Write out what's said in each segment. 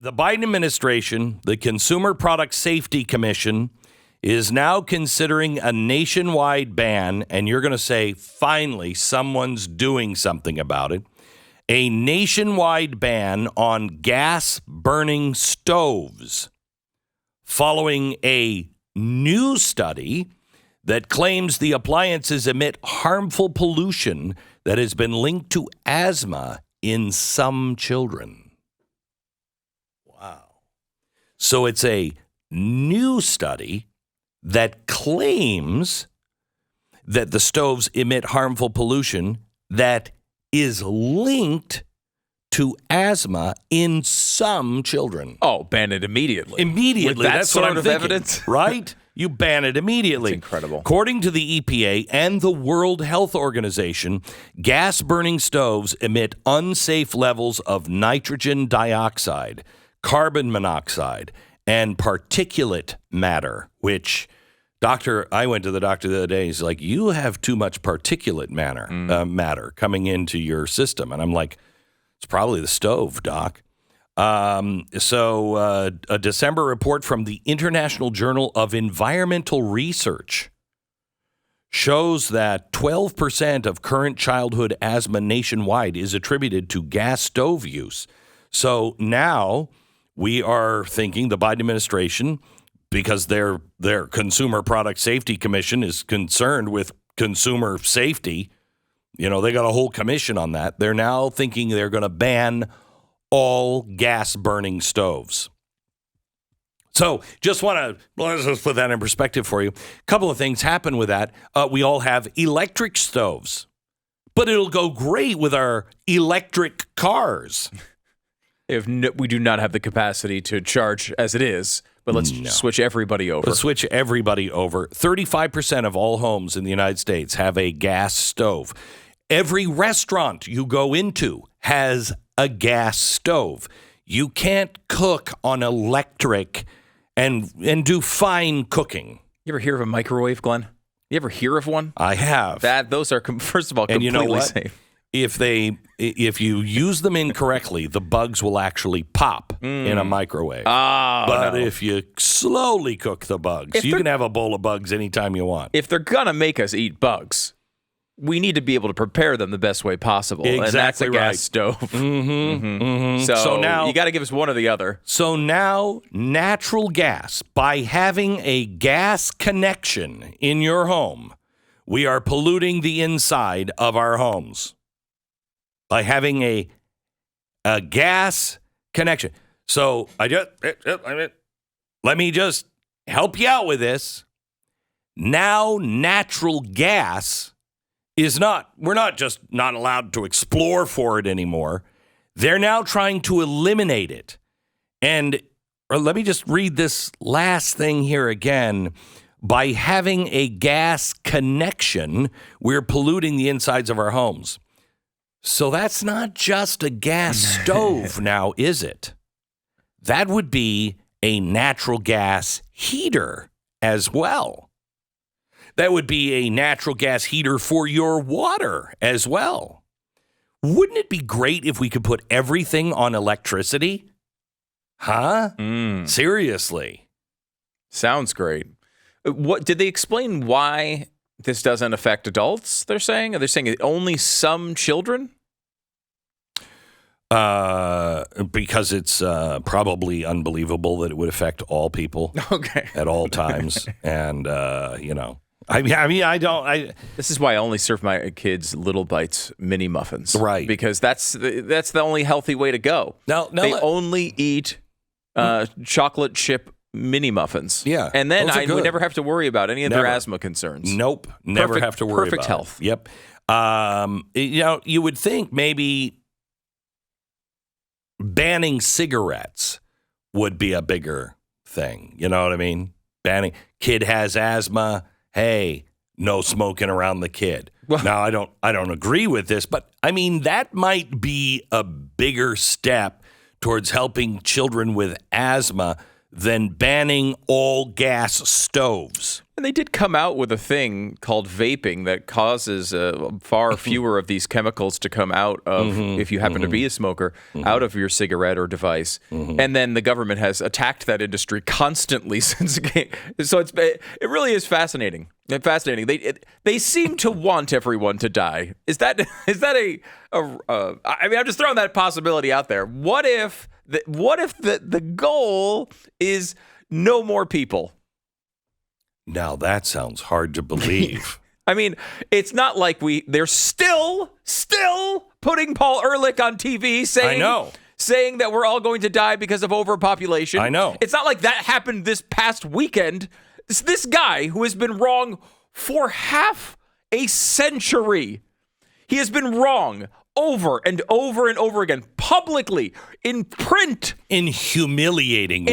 The Biden administration, the Consumer Product Safety Commission, is now considering a nationwide ban, and you're going to say, finally, someone's doing something about it, a nationwide ban on gas-burning stoves, following a new study that claims the appliances emit harmful pollution that has been linked to asthma in some children. So it's a new study that claims that the stoves emit harmful pollution that is linked to asthma in some children. Oh, ban it immediately. Immediately. With that That's sort what I'm of thinking, evidence? Right? You ban it immediately. That's incredible. According to the EPA and the World Health Organization, gas-burning stoves emit unsafe levels of nitrogen dioxide, carbon monoxide, and particulate matter, which I went to the doctor the other day. He's like, you have too much particulate matter coming into your system. And I'm like, it's probably the stove, doc. So a December report from the International Journal of Environmental Research shows that 12% of current childhood asthma nationwide is attributed to gas stove use. So now we are thinking the Biden administration, because their Consumer Product Safety Commission is concerned with consumer safety, they got a whole commission on that. They're now thinking they're going to ban all gas-burning stoves. So let's just put that in perspective for you. A couple of things happen with that. We all have electric stoves, but it'll go great with our electric cars. We do not have the capacity to charge as it is, but let's switch everybody over. Let's switch everybody over. 35% of all homes in the United States have a gas stove. Every restaurant you go into has a gas stove. You can't cook on electric and do fine cooking. You ever hear of a microwave, Glenn? You ever hear of one? I have. Those are, first of all, completely and you know what? safe. If you use them incorrectly, the bugs will actually pop in a microwave. But if you slowly cook the bugs, you can have a bowl of bugs anytime you want. If they're gonna make us eat bugs, we need to be able to prepare them the best way possible. Exactly, and that's a gas stove. So now you got to give us one or the other. So now natural gas, by having a gas connection in your home, we are polluting the inside of our homes. By having a gas connection. So let me just help you out with this. Now natural gas we're not just not allowed to explore for it anymore. They're now trying to eliminate it. And let me just read this last thing here again. By having a gas connection, we're polluting the insides of our homes. So that's not just a gas stove now, is it? That would be a natural gas heater as well. That would be a natural gas heater for your water as well. Wouldn't it be great if we could put everything on electricity? Huh? Seriously. Sounds great. What did they explain why this doesn't affect adults, they're saying? Are they saying only some children? Because it's probably unbelievable that it would affect all people at all times. And, This is why I only serve my kids Little Bites mini muffins. Right. Because that's the only healthy way to go. They only eat chocolate chip mini muffins. Yeah. And then I would never have to worry about any of their asthma concerns. Nope. Never have to worry about perfect health. It. Yep. You would think maybe banning cigarettes would be a bigger thing. You know what I mean? Banning. Kid has asthma. Hey, no smoking around the kid. Well, now, I don't agree with this, but I mean, that might be a bigger step towards helping children with asthma than banning all gas stoves. And they did come out with a thing called vaping that causes far fewer of these chemicals to come out of, if you happen to be a smoker, out of your cigarette or device. And then the government has attacked that industry constantly since it came. So it really is fascinating. Fascinating. They seem to want everyone to die. Is that I mean, I'm just throwing that possibility out there. What if the goal is no more people? Now that sounds hard to believe. I mean, it's not like they're still putting Paul Ehrlich on TV saying that we're all going to die because of overpopulation. I know. It's not like that happened this past weekend. This guy who has been wrong for half a century. He has been wrong over and over and over again, publicly, in print. In humiliating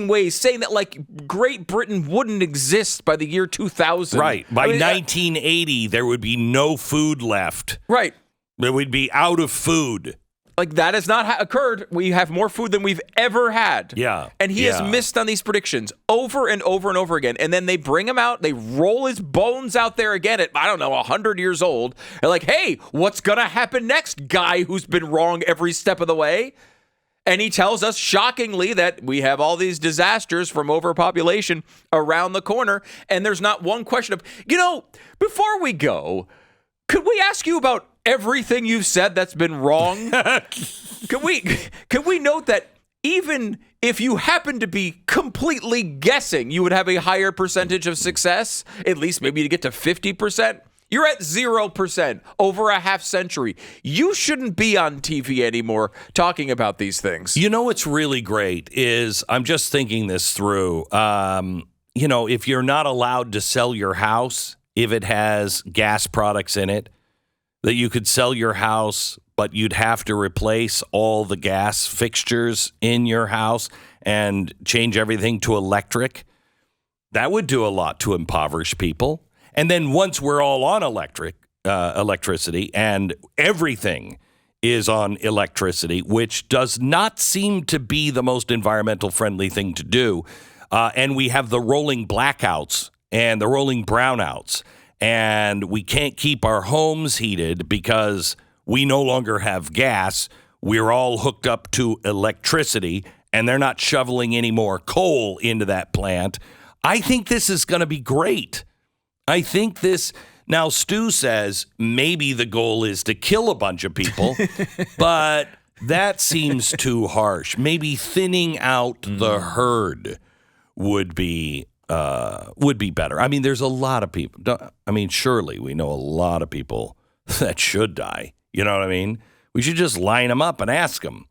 ways, saying that, like, Great Britain wouldn't exist by the year 2000. Right. By 1980, there would be no food left. Right. There would be out of food. Like, that has not occurred. We have more food than we've ever had. Yeah. And he has missed on these predictions over and over and over again. And then they bring him out. They roll his bones out there again at, 100 years old. They're like, hey, what's going to happen next, guy who's been wrong every step of the way? And he tells us, shockingly, that we have all these disasters from overpopulation around the corner. And there's not one question of, before we go, could we ask you about everything you've said that's been wrong? Can we note that even if you happen to be completely guessing, you would have a higher percentage of success, at least maybe to get to 50%? You're at 0% over a half century. You shouldn't be on TV anymore talking about these things. You know what's really great is, I'm just thinking this through, if you're not allowed to sell your house, if it has gas products in it, that you could sell your house, but you'd have to replace all the gas fixtures in your house and change everything to electric. That would do a lot to impoverish people. And then once we're all on electricity and everything is on electricity, which does not seem to be the most environmental friendly thing to do, and we have the rolling blackouts and the rolling brownouts, and we can't keep our homes heated because we no longer have gas. We're all hooked up to electricity, and they're not shoveling any more coal into that plant. I think this is going to be great. I think this... Now, Stu says maybe the goal is to kill a bunch of people, but that seems too harsh. Maybe thinning out the herd would be better. I mean, there's a lot of people. Surely we know a lot of people that should die. You know what I mean? We should just line them up and ask them,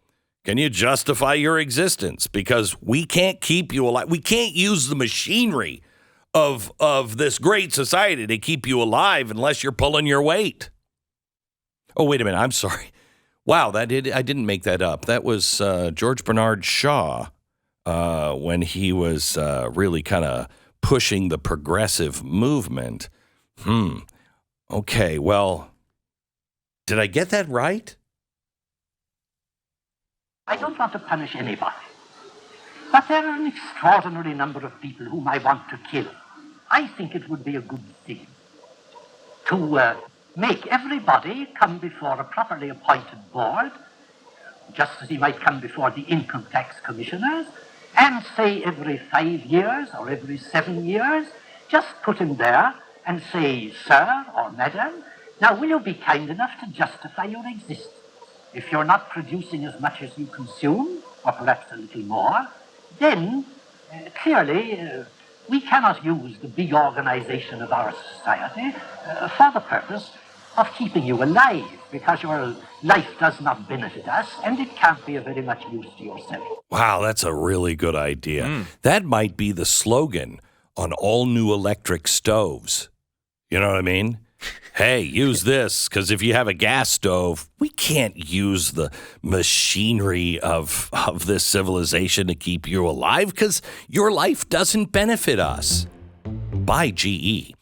can you justify your existence? Because we can't keep you alive. We can't use the machinery of this great society to keep you alive unless you're pulling your weight. Oh, wait a minute. I'm sorry. Wow, I didn't make that up. That was George Bernard Shaw when he was really kind of pushing the progressive movement. Okay, well, did I get that right? I don't want to punish anybody, but there are an extraordinary number of people whom I want to kill. I think it would be a good thing to make everybody come before a properly appointed board, just as he might come before the income tax commissioners, and say every 5 years or every 7 years, just put him there and say, sir or madam, now will you be kind enough to justify your existence? If you're not producing as much as you consume, or perhaps a little more, then clearly we cannot use the big organization of our society for the purpose of keeping you alive, because your life does not benefit us, and it can't be of very much use to yourself. Wow, that's a really good idea. That might be the slogan on all new electric stoves. You know what I mean? Hey, use this, because if you have a gas stove, we can't use the machinery of this civilization to keep you alive, because your life doesn't benefit us. Buy GE.